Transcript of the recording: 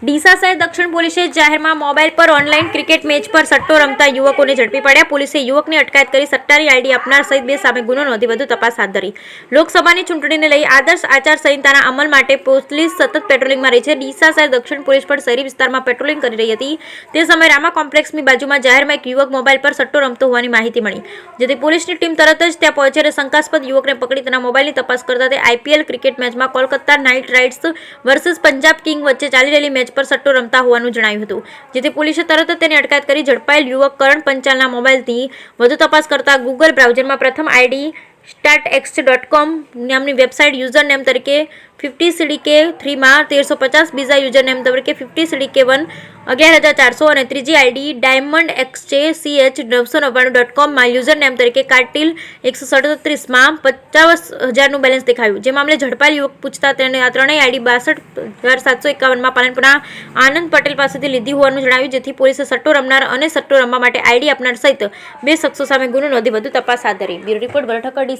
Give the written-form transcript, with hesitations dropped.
ડીસા શહેર દક્ષિણ પોલીસે જાહેરમાં મોબાઈલ પર ઓનલાઈન ક્રિકેટ મેચ પર સટ્ટો રમતા યુવકોને ઝડપી પાડ્યા। પોલીસે યુવકની અટકાયત કરી સટ્ટાની આઈડી આપનાર સહિત 2 સામે ગુનો નોંધી વધુ તપાસ હાથ ધરી। લોકસભાની ચૂંટણીને લઈ આદર્શ આચાર સંહિતાના અમલ માટે પોલીસ સતત પેટ્રોલિંગમાં રહી છે। ડીસા શહેર દક્ષિણ પોલીસ પણ શહેરી વિસ્તારમાં પેટ્રોલિંગ કરી રહી હતી। તે સમયે રામા કોમ્પ્લેક્સની બાજુમાં જાહેરમાં એક યુવક મોબાઈલ પર સટ્ટો રમતો હોવાની માહિતી મળી, જેથી પોલીસની ટીમ તરત જ ત્યાં પહોંચી અને શંકાસ્પદ યુવકને પકડી તેના મોબાઈલની તપાસ કરતા તે આઈપીએલ ક્રિકેટ મેચમાં Kolkata night riders versus Punjab king વચ્ચે ચાલી રહેલી મેચ પર સટ્ટો રમતા હોવાનું જણાવ્યું હતું, જેથી પોલીસે તરત જ તેની અટકાયત કરી ઝડપાયેલ યુવક કરણ પંચાલના મોબાઈલથી વધુ તપાસ કરતા ગૂગલ બ્રાઉઝરમાં પ્રથમ આઈડી startxt.com નામની વેબસાઇટ યુઝર નેમ તરીકે 50cdk3 માં 1350, બીજા યુઝર નેમ તરીકે 50cdk1 11400 અને ત્રીજી આઈડી diamondxjch999.com માં યુઝર નેમ તરીકે કાર્ટિલ 137 માં 50,000નું બેલેન્સ દેખાયું। જે મામલે ઝડપાયેલ યુવક પૂછતા તેને આ ત્રણેય આઈડી 62,751 માં પાલનપુરના આનંદ પટેલ પાસેથી લીધી હોવાનું જણાવ્યું, જેથી પોલીસે સટ્ટો રમનાર અને સટ્ટો રમવા માટે આઈડી આપનાર સહિત 2 શખ્સો સામે ગુનો નોંધી વધુ તપાસ હાથ ધરી। Bureau report, Banaskantha.